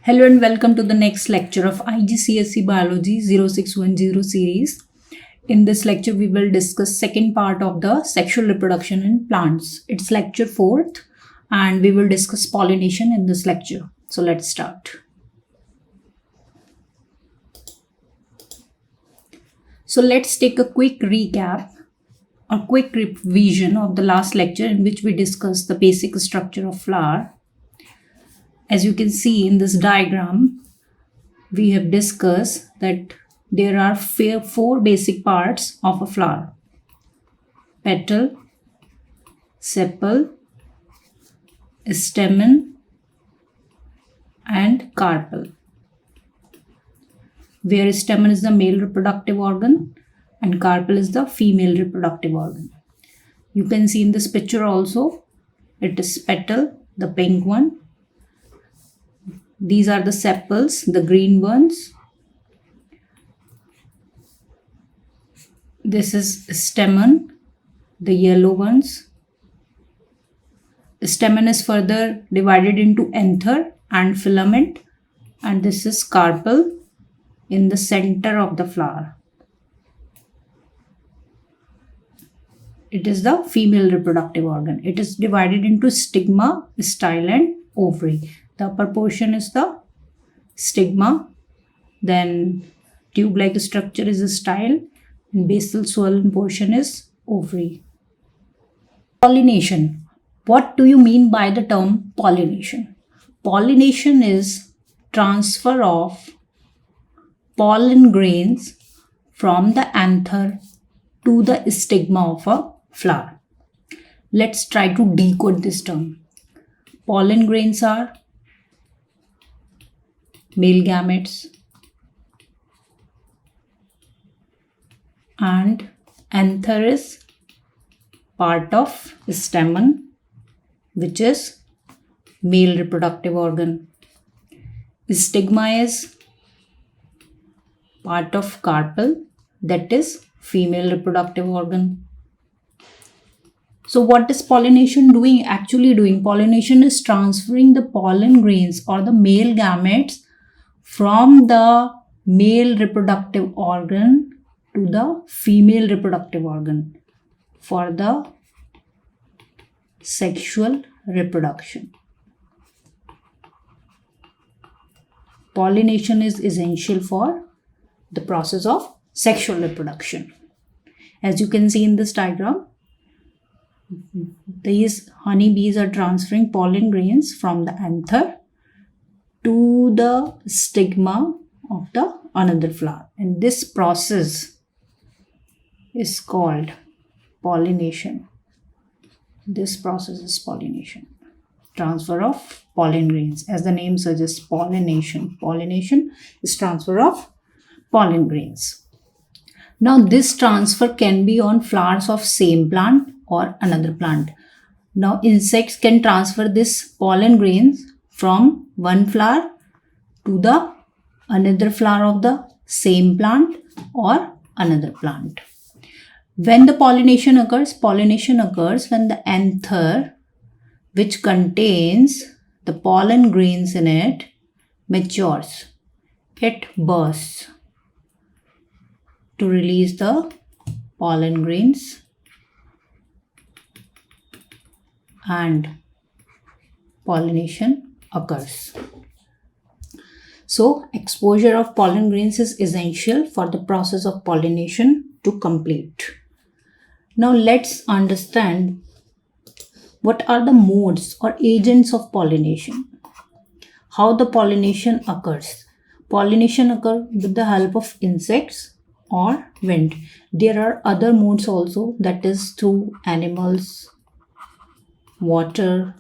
Hello and welcome to the next lecture of IGCSE Biology 0610 series. In this lecture, we will discuss second part of the sexual reproduction in plants. It's lecture 4th and we will discuss pollination in this lecture. So let's start. So let's take a quick recap or quick revision of the last lecture in which we discussed the basic structure of flower. As you can see in this diagram, we have discussed that there are four basic parts of a flower: petal, sepal, stamen, and carpel. Where stamen is the male reproductive organ and carpel is the female reproductive organ. You can see in this picture also, it is petal, the pink one. These are the sepals, the green ones. This is stamen, the yellow ones. Stamen is further divided into anther and filament, and this is carpel in the center of the flower. It is the female reproductive organ. It is divided into stigma, style, and ovary. The upper portion is the stigma, then tube-like structure is a style, and basal swollen portion is ovary. Pollination. What do you mean by the term pollination? Pollination is transfer of pollen grains from the anther to the stigma of a flower. Let's try to decode this term. Pollen grains are male gametes and anther is part of stamen, which is male reproductive organ. Stigma is part of carpel, that is female reproductive organ. So what is pollination actually doing? Pollination is transferring the pollen grains or the male gametes from the male reproductive organ to the female reproductive organ for the sexual reproduction. Pollination is essential for the process of sexual reproduction. As you can see in this diagram, these honeybees are transferring pollen grains from the anther to the stigma of the another flower, and this process is called pollination. This process is pollination, transfer of pollen grains. As the name suggests, pollination. Pollination is transfer of pollen grains. Now this transfer can be on flowers of same plant or another plant. Now insects can transfer this pollen grains from one flower to the another flower of the same plant or another plant. When the pollination occurs when the anther, which contains the pollen grains in it, matures. It bursts to release the pollen grains and pollination occurs. So exposure of pollen grains is essential for the process of pollination to complete. Now let's understand what are the modes or agents of pollination. How the pollination occurs. Pollination occurs with the help of insects or wind. There are other modes also, that is through animals, water,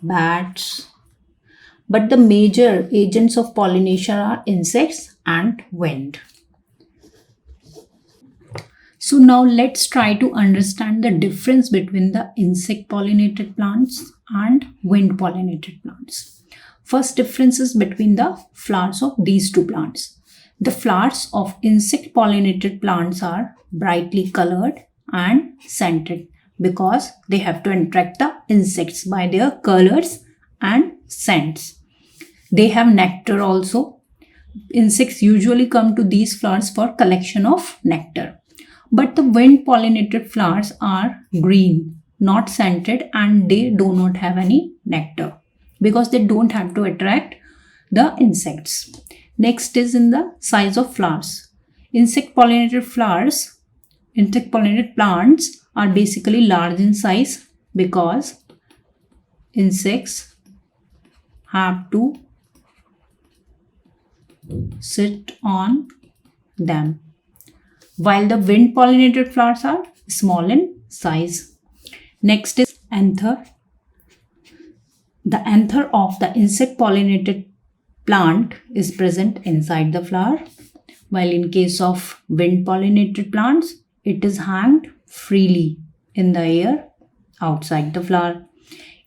bats, but the major agents of pollination are insects and wind. So now let's try to understand the difference between the insect-pollinated plants and wind-pollinated plants. First difference is between the flowers of these two plants. The flowers of insect-pollinated plants are brightly colored and scented, because they have to attract the insects by their colors and scents. They have nectar also. Insects usually come to these flowers for collection of nectar. But the wind pollinated flowers are green, not scented, and they do not have any nectar because they don't have to attract the insects. Next is in the size of flowers. Insect pollinated plants are basically large in size because insects have to sit on them, while the wind pollinated flowers are small in size. Next is anther. The anther of the insect pollinated plant is present inside the flower, while in case of wind pollinated plants, it is hanged freely in the air outside the flower.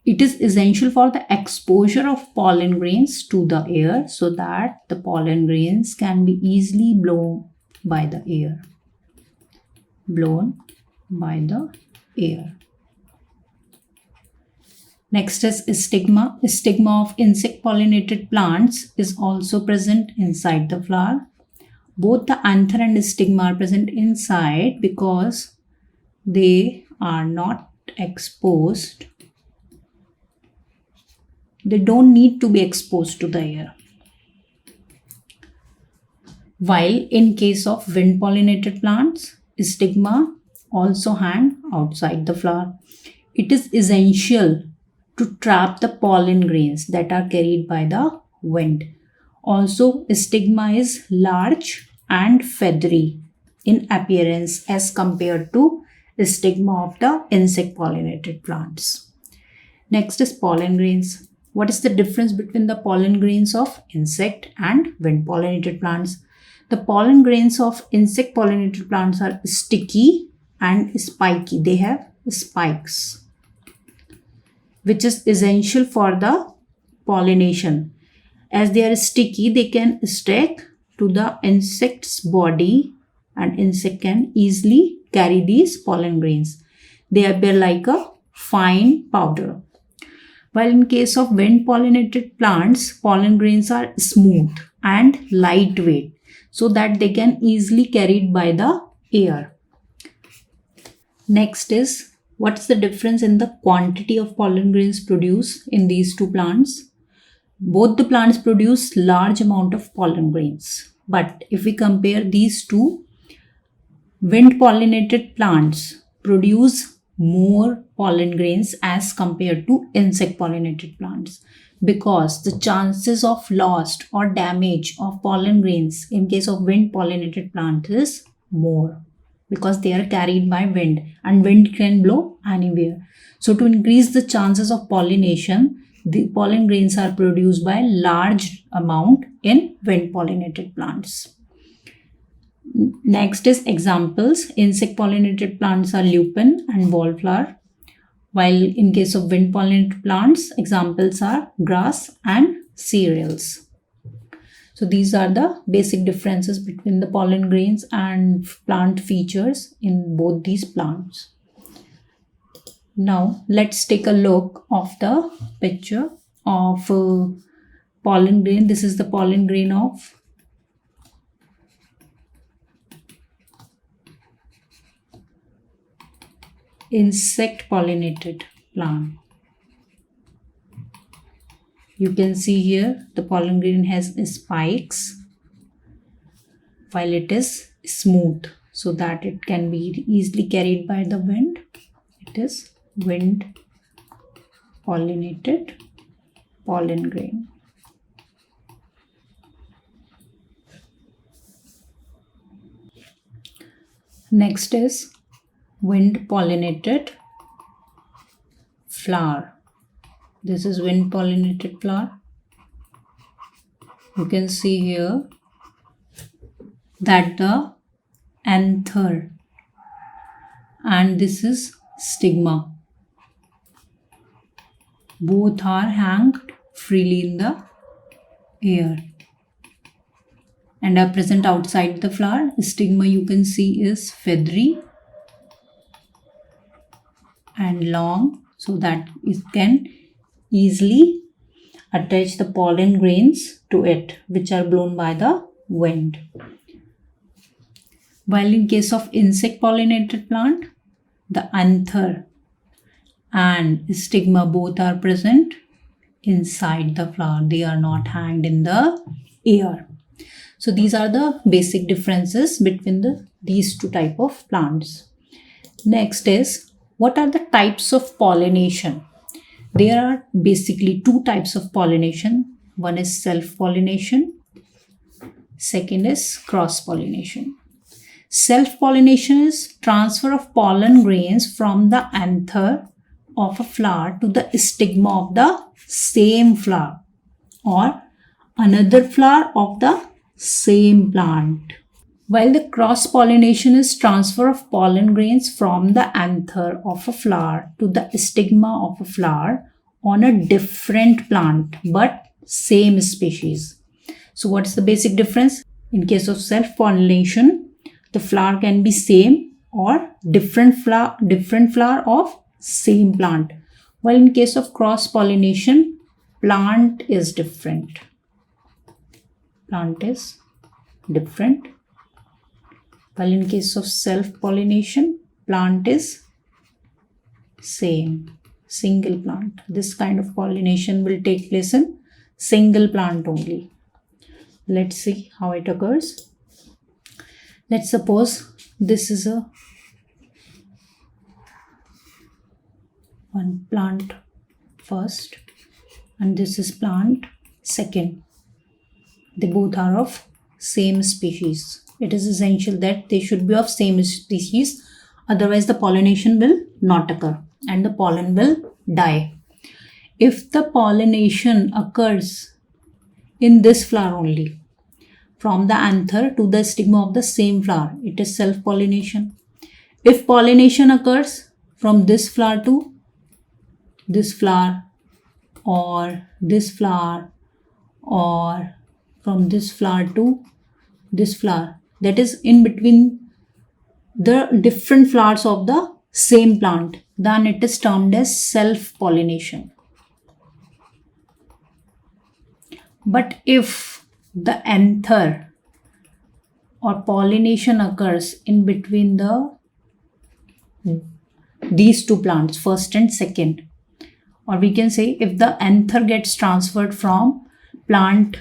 It is essential for the exposure of pollen grains to the air so that the pollen grains can be easily blown by the air. Next is stigma. Stigma of insect pollinated plants is also present inside the flower. Both the anther and stigma are present inside because they are not exposed. They don't need to be exposed to the air. While in case of wind pollinated plants, stigma also hang outside the flower. It is essential to trap the pollen grains that are carried by the wind. Also, stigma is large and feathery in appearance as compared to the stigma of the insect pollinated plants. Next is pollen grains. What is the difference between the pollen grains of insect and wind pollinated plants? The pollen grains of insect pollinated plants are sticky and spiky. They have spikes, which is essential for the pollination. As they are sticky, they can stick to the insect's body and insect can easily carry these pollen grains. They appear like a fine powder. While in case of wind pollinated plants, pollen grains are smooth and lightweight so that they can easily carried by the air. Next is, what's the difference in the quantity of pollen grains produced in these two plants? Both the plants produce large amount of pollen grains. But if we compare these two, wind pollinated plants produce more pollen grains as compared to insect pollinated plants because the chances of loss or damage of pollen grains in case of wind pollinated plants is more because they are carried by wind and wind can blow anywhere. So to increase the chances of pollination, the pollen grains are produced by large amount in wind pollinated plants. Next is examples. Insect pollinated plants are lupin and wallflower, while in case of wind pollinated plants, examples are grass and cereals. So these are the basic differences between the pollen grains and plant features in both these plants. Now let's take a look of the picture of pollen grain. This is the pollen grain of insect pollinated plant. You can see here the pollen grain has spikes while it is smooth so that it can be easily carried by the wind. It is wind pollinated pollen grain. Next is wind pollinated flower. This is wind pollinated flower. You can see here that the anther and this is stigma. Both are hanged freely in the air and are present outside the flower. Stigma you can see is feathery and long, so that it can easily attach the pollen grains to it, which are blown by the wind. While in case of insect pollinated plant, the anther and stigma both are present inside the flower. They are not hanged in the air. So these are the basic differences between these two type of plants. Next is, what are the types of pollination? There are basically two types of pollination. One is self-pollination. Second is cross-pollination. Self-pollination is transfer of pollen grains from the anther of a flower to the stigma of the same flower or another flower of the same plant. While the cross-pollination is transfer of pollen grains from the anther of a flower to the stigma of a flower on a different plant but same species. So what's the basic difference? In case of self-pollination, the flower can be same or different flower of same plant. While in case of cross-pollination, plant is different. Plant is different. While in case of self-pollination, plant is same, single plant. This kind of pollination will take place in single plant only. Let's see how it occurs. Let's suppose this is a one plant first and this is plant second. They both are of same species. It is essential that they should be of same species, otherwise the pollination will not occur and the pollen will die. If the pollination occurs in this flower only, from the anther to the stigma of the same flower, it is self-pollination. If pollination occurs from this flower to this flower or this flower or from this flower to this flower, that is in between the different flowers of the same plant, then it is termed as self-pollination. But if the anther or pollination occurs in between these two plants, first and second, or we can say if the anther gets transferred from plant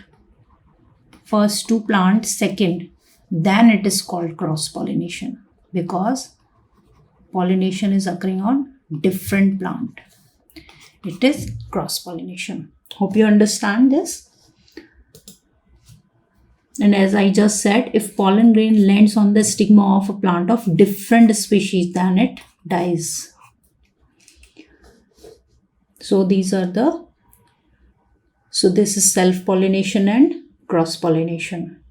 first to plant second, then it is called cross-pollination because pollination is occurring on different plant. It is cross-pollination. Hope you understand this. And as I just said, if pollen grain lands on the stigma of a plant of different species, then it dies. So this is self-pollination and cross-pollination.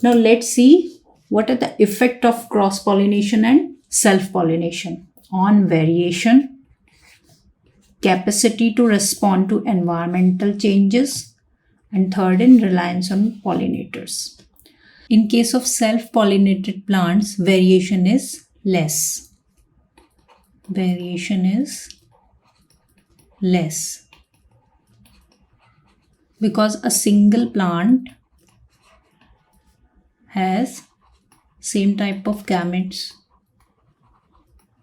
Now let's see what are the effect of cross-pollination and self-pollination on variation, capacity to respond to environmental changes, and third in reliance on pollinators. In case of self-pollinated plants, variation is less. Variation is less because a single plant has same type of gametes,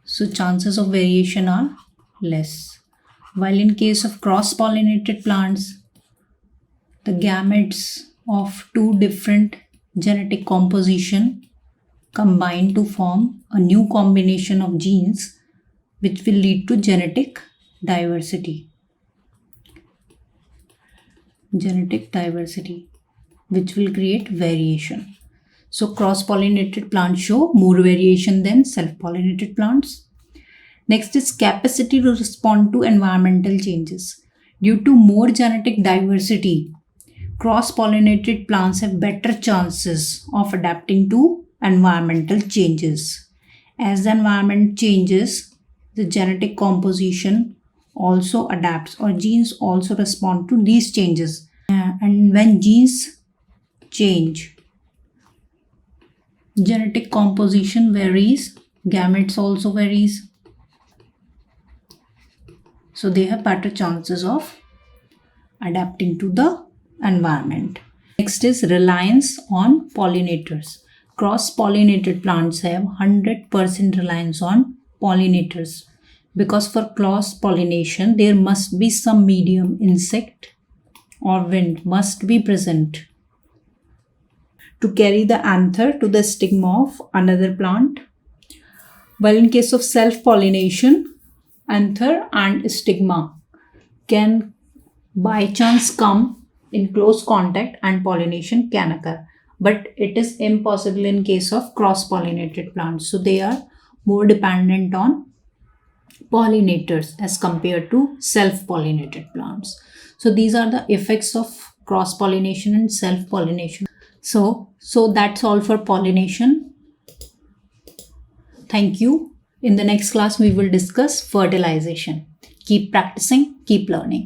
so chances of variation are less. While in case of cross-pollinated plants, the gametes of two different genetic composition combine to form a new combination of genes which will lead to genetic diversity. Genetic diversity, which will create variation. So cross-pollinated plants show more variation than self-pollinated plants. Next is capacity to respond to environmental changes. Due to more genetic diversity, cross-pollinated plants have better chances of adapting to environmental changes. As the environment changes, the genetic composition also adapts, or genes also respond to these changes. And when genes change, genetic composition varies, gametes also varies. So they have better chances of adapting to the environment. Next is reliance on pollinators. Cross-pollinated plants have 100% reliance on pollinators, because for cross-pollination there must be some medium, insect or wind must be present to carry the anther to the stigma of another plant. While in case of self-pollination, anther and stigma can by chance come in close contact and pollination can occur. But it is impossible in case of cross-pollinated plants. So they are more dependent on pollinators as compared to self-pollinated plants. So these are the effects of cross-pollination and self-pollination. So that's all for pollination. Thank you. In the next class, we will discuss fertilization. Keep practicing, keep learning.